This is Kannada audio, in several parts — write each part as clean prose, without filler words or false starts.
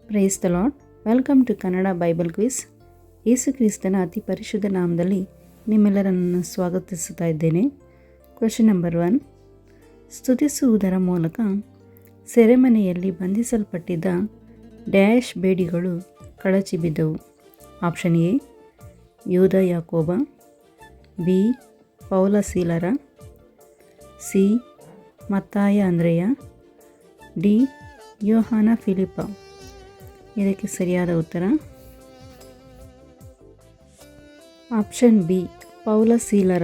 Price the Lord. Welcome to Kannada Bible quiz. Yesu ಕ್ರಿಸ್ತನ ಅತಿ ಪರಿಶುದ್ಧ ನಾಮದಲ್ಲಿ ನಿಮ್ಮೆಲ್ಲರನ್ನು ಸ್ವಾಗತಿಸುತ್ತಾ ಇದ್ದೇನೆ. Question number 1. ಸ್ತುತಿಸುವುದರ ಮೂಲಕ ಸೆರೆಮನೆಯಲ್ಲಿ ಬಂಧಿಸಲ್ಪಟ್ಟಿದ್ದ ಡ್ಯಾಶ್ ಬೇಡಿಗಳು ಕಳಚಿ ಬಿದ್ದವು. ಆಪ್ಷನ್ ಎ ಯೂದ ಯಾಕೋಬ, ಬಿ ಪೌಲ ಸೀಲರ, ಸಿ ಮತ್ತಾಯ ಅಂದ್ರೆಯ, ಡಿ ಯೋಹಾನ ಫಿಲಿಪ. ಇದಕ್ಕೆ ಸರಿಯಾದ ಉತ್ತರ ಆಪ್ಷನ್ ಬಿ ಪೌಲ ಸೀಲರ.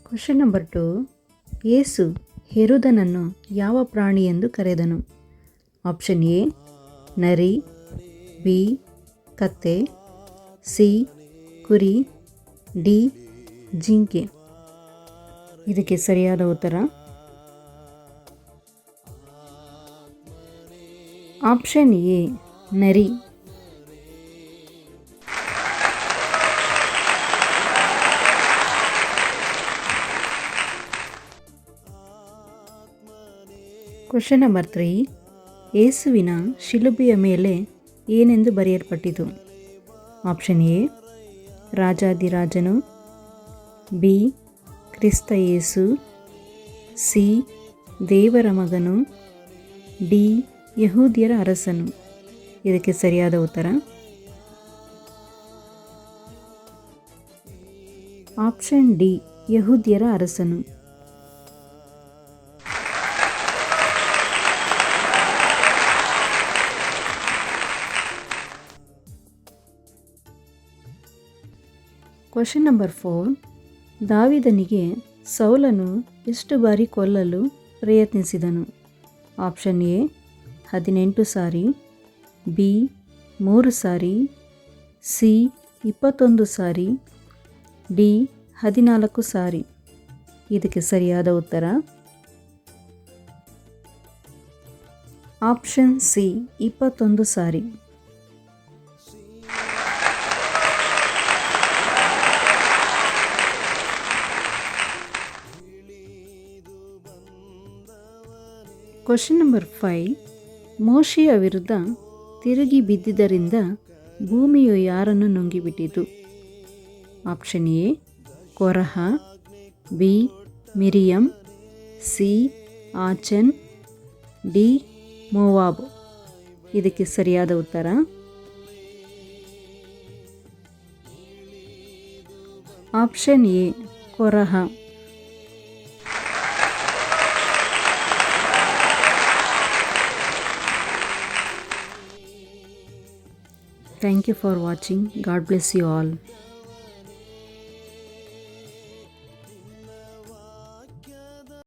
Question number 2. ಯೇಸು ಹೆರೋದನನ್ನು ಯಾವ ಪ್ರಾಣಿ ಎಂದು ಕರೆದನು? ಆಪ್ಷನ್ ಎ ನರಿ, ಬಿ ಕತ್ತೆ, ಸಿ ಕುರಿ, ಡಿ ಜಿಂಕೆ. ಇದಕ್ಕೆ ಸರಿಯಾದ ಉತ್ತರ ಆಪ್ಷನ್ ಎ ನರಿ. Question number 3. ಯೇಸುವಿನ ಶಿಲುಬೆಯ ಮೇಲೆ ಏನೆಂದು ಬರೆಯಲ್ಪಟ್ಟಿತು? ಆಪ್ಷನ್ ಎ ರಾಜಾದಿರಾಜನು, ಬಿ ಕ್ರಿಸ್ತ ಯೇಸು, ಸಿ ದೇವರ ಮಗನು, ಡಿ ಯಹೂದ್ಯರ ಅರಸನು. ಇದಕ್ಕೆ ಸರಿಯಾದ ಉತ್ತರ ಆಪ್ಷನ್ ಡಿ ಯಹೂದ್ಯರ ಅರಸನು. Question number 4. ದಾವೀದನಿಗೆ ಸೌಲನು ಎಷ್ಟು ಬಾರಿ ಕೊಲ್ಲಲು ಪ್ರಯತ್ನಿಸಿದನು? ಆಪ್ಷನ್ ಎ 18 ಸಾರಿ, ಬಿ 3 ಸಾರಿ, ಸಿ 21 ಸಾರಿ, ಡಿ 14 ಸಾರಿ. ಇದಕ್ಕೆ ಸರಿಯಾದ ಉತ್ತರ ಆಪ್ಷನ್ ಸಿ 21 ಸಾರಿ. Question number 5. ಮೋಶೆಯ ವಿರುದ್ಧ ತಿರುಗಿ ಬಿದ್ದಿದ್ದರಿಂದ ಭೂಮಿಯು ಯಾರನ್ನು ನುಂಗಿಬಿಟ್ಟಿತು? Option A Korah, B Miriam, C Achan, D Moab. ಇದಕ್ಕೆ ಸರಿಯಾದ ಉತ್ತರ option A Korah. Thank you for watching. God bless you all.